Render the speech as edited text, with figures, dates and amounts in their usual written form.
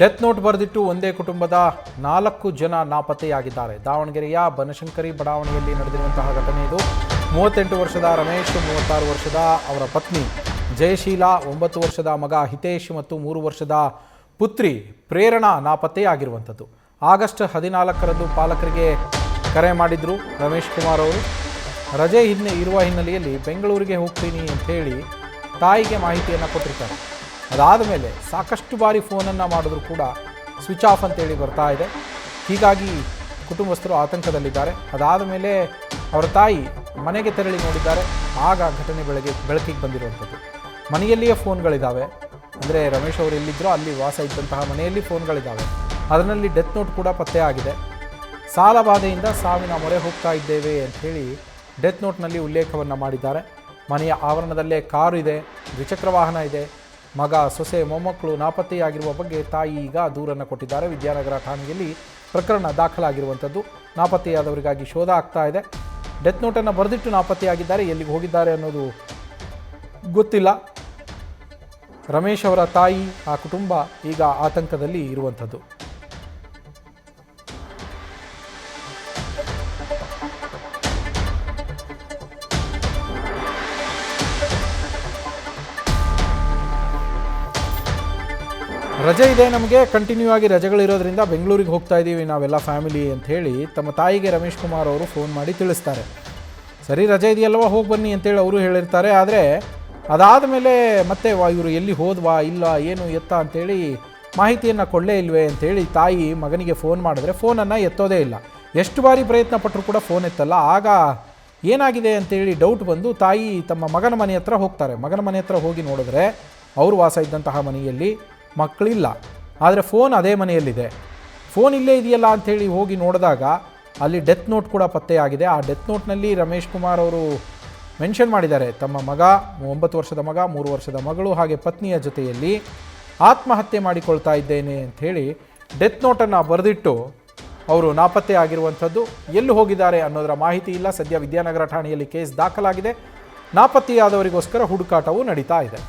Death note ಬರೆದಿಟ್ಟು ಒಂದೇ ಕುಟುಂಬದ 4 ಜನ ನಾಪತ್ತೆಯಾಗಿದ್ದಾರೆ. ದಾವಣಗೆರೆಯ ಬನಶಂಕರಿ ಬಡಾವಣೆಯಲ್ಲಿ ನಡೆದಿರುವಂತಹ ಘಟನೆ ಇದು. 38 ವರ್ಷದ ರಮೇಶ್, 36 ವರ್ಷದ ಅವರ ಪತ್ನಿ ಜಯಶೀಲಾ, 9 ವರ್ಷದ ಮಗ ಹಿತೇಶ್ ಮತ್ತು 3 ವರ್ಷದ ಪುತ್ರಿ ಪ್ರೇರಣಾ ನಾಪತ್ತೆಯಾಗಿರುವಂಥದ್ದು. ಆಗಸ್ಟ್ 14ರಂದು ಪಾಲಕರಿಗೆ ಕರೆ ಮಾಡಿದ್ರು ರಮೇಶ್ ಕುಮಾರ್ ಅವರು. ರಜೆ ಇರುವ ಹಿನ್ನೆಲೆಯಲ್ಲಿ ಬೆಂಗಳೂರಿಗೆ ಹೋಗ್ತೀನಿ ಅಂತ ಹೇಳಿ ತಾಯಿಗೆ ಮಾಹಿತಿಯನ್ನು ಕೊಟ್ಟಿರ್ತಾರೆ. ಅದಾದ ಮೇಲೆ ಸಾಕಷ್ಟು ಬಾರಿ ಫೋನನ್ನು ಮಾಡಿದ್ರು ಕೂಡ ಸ್ವಿಚ್ ಆಫ್ ಅಂತೇಳಿ ಬರ್ತಾ ಇದೆ. ಹೀಗಾಗಿ ಕುಟುಂಬಸ್ಥರು ಆತಂಕದಲ್ಲಿದ್ದಾರೆ. ಅದಾದ ಮೇಲೆ ಅವರ ತಾಯಿ ಮನೆಗೆ ತೆರಳಿ ನೋಡಿದ್ದಾರೆ. ಆಗ ಘಟನೆ ಬೆಳಕಿಗೆ ಬಂದಿರುವಂಥದ್ದು. ಮನೆಯಲ್ಲಿಯೇ ಫೋನ್ಗಳಿದ್ದಾವೆ, ಅಂದರೆ ರಮೇಶ್ ಅವರು ಎಲ್ಲಿದ್ದರೋ ಅಲ್ಲಿ ವಾಸ ಇದ್ದಂತಹ ಮನೆಯಲ್ಲಿ ಫೋನ್ಗಳಿದ್ದಾವೆ. ಅದರಲ್ಲಿ ಡೆತ್ ನೋಟ್ ಕೂಡ ಪತ್ತೆ ಆಗಿದೆ. ಸಾಲ ಬಾಧೆಯಿಂದ ಸಾವಿನ ಮೊರೆ ಹೋಗ್ತಾ ಇದ್ದೇವೆ ಅಂಥೇಳಿ ಡೆತ್ ನೋಟ್ನಲ್ಲಿ ಉಲ್ಲೇಖವನ್ನು ಮಾಡಿದ್ದಾರೆ. ಮನೆಯ ಆವರಣದಲ್ಲೇ ಕಾರು ಇದೆ, ದ್ವಿಚಕ್ರ ವಾಹನ ಇದೆ. ಮಗ, ಸೊಸೆ, ಮೊಮ್ಮಕ್ಕಳು ನಾಪತ್ತೆಯಾಗಿರುವ ಬಗ್ಗೆ ತಾಯಿ ಈಗ ದೂರನ್ನು ಕೊಟ್ಟಿದ್ದಾರೆ. ವಿದ್ಯಾನಗರ ಠಾಣೆಯಲ್ಲಿ ಪ್ರಕರಣ ದಾಖಲಾಗಿರುವಂಥದ್ದು. ನಾಪತ್ತೆಯಾದವರಿಗಾಗಿ ಶೋಧ ಆಗ್ತಾ ಇದೆ. ಡೆತ್ ನೋಟನ್ನು ಬರೆದಿಟ್ಟು ನಾಪತ್ತೆಯಾಗಿದ್ದಾರೆ. ಎಲ್ಲಿಗೆ ಹೋಗಿದ್ದಾರೆ ಅನ್ನೋದು ಗೊತ್ತಿಲ್ಲ. ರಮೇಶ್ ಅವರ ತಾಯಿ, ಆ ಕುಟುಂಬ ಈಗ ಆತಂಕದಲ್ಲಿ ಇರುವಂಥದ್ದು. ರಜೆ ಇದೆ, ನಮಗೆ ಕಂಟಿನ್ಯೂ ಆಗಿ ರಜೆಗಳಿರೋದ್ರಿಂದ ಬೆಂಗಳೂರಿಗೆ ಹೋಗ್ತಾ ಇದ್ದೀವಿ ನಾವೆಲ್ಲ ಫ್ಯಾಮಿಲಿ ಅಂಥೇಳಿ ತಮ್ಮ ತಾಯಿಗೆ ರಮೇಶ್ ಕುಮಾರ್ ಅವರು ಫೋನ್ ಮಾಡಿ ತಿಳಿಸ್ತಾರೆ. ಸರಿ, ರಜೆ ಇದೆಯಲ್ವ, ಹೋಗಿ ಬನ್ನಿ ಅಂತೇಳಿ ಅವರು ಹೇಳಿರ್ತಾರೆ. ಆದರೆ ಅದಾದ ಮೇಲೆ ಮತ್ತೆ ಇವರು ಎಲ್ಲಿ ಹೋದ್ವಾ, ಇಲ್ಲ, ಏನು ಎತ್ತ ಅಂಥೇಳಿ ಮಾಹಿತಿಯನ್ನು ಕೊಡಲೇ ಇಲ್ವೇ ಅಂಥೇಳಿ ತಾಯಿ ಮಗನಿಗೆ ಫೋನ್ ಮಾಡಿದ್ರೆ ಫೋನನ್ನು ಎತ್ತೋದೇ ಇಲ್ಲ. ಎಷ್ಟು ಬಾರಿ ಪ್ರಯತ್ನ ಪಟ್ಟರು ಕೂಡ ಫೋನ್ ಎತ್ತಲ್ಲ. ಆಗ ಏನಾಗಿದೆ ಅಂತೇಳಿ ಡೌಟ್ ಬಂದು ತಾಯಿ ತಮ್ಮ ಮಗನ ಮನೆ ಹತ್ರ ಹೋಗ್ತಾರೆ. ಮಗನ ಮನೆ ಹತ್ರ ಹೋಗಿ ನೋಡಿದ್ರೆ ಅವರು ವಾಸ ಇದ್ದಂತಹ ಮನೆಯಲ್ಲಿ ಮಕ್ಕಳಿಲ್ಲ, ಆದರೆ ಫೋನ್ ಅದೇ ಮನೆಯಲ್ಲಿದೆ. ಫೋನ್ ಇಲ್ಲೇ ಇದೆಯಲ್ಲ ಅಂಥೇಳಿ ಹೋಗಿ ನೋಡಿದಾಗ ಅಲ್ಲಿ ಡೆತ್ ನೋಟ್ ಕೂಡ ಪತ್ತೆಯಾಗಿದೆ. ಆ ಡೆತ್ ನೋಟ್ನಲ್ಲಿ ರಮೇಶ್ ಕುಮಾರ್ ಅವರು ಮೆನ್ಷನ್ ಮಾಡಿದ್ದಾರೆ, ತಮ್ಮ ಮಗ, 9 ವರ್ಷದ ಮಗ, 3 ವರ್ಷದ ಮಗಳು ಹಾಗೆ ಪತ್ನಿಯ ಜೊತೆಯಲ್ಲಿ ಆತ್ಮಹತ್ಯೆ ಮಾಡಿಕೊಳ್ತಾ ಇದ್ದೇನೆ ಅಂಥೇಳಿ ಡೆತ್ ನೋಟನ್ನು ಬರೆದಿಟ್ಟು ಅವರು ನಾಪತ್ತೆ ಆಗಿರುವಂಥದ್ದು. ಎಲ್ಲಿ ಹೋಗಿದ್ದಾರೆ ಅನ್ನೋದರ ಮಾಹಿತಿ ಇಲ್ಲ. ಸದ್ಯ ವಿದ್ಯಾನಗರ ಠಾಣೆಯಲ್ಲಿ ಕೇಸ್ ದಾಖಲಾಗಿದೆ. ನಾಪತ್ತೆಯಾದವರಿಗೋಸ್ಕರ ಹುಡುಕಾಟವು ನಡೀತಾ ಇದೆ.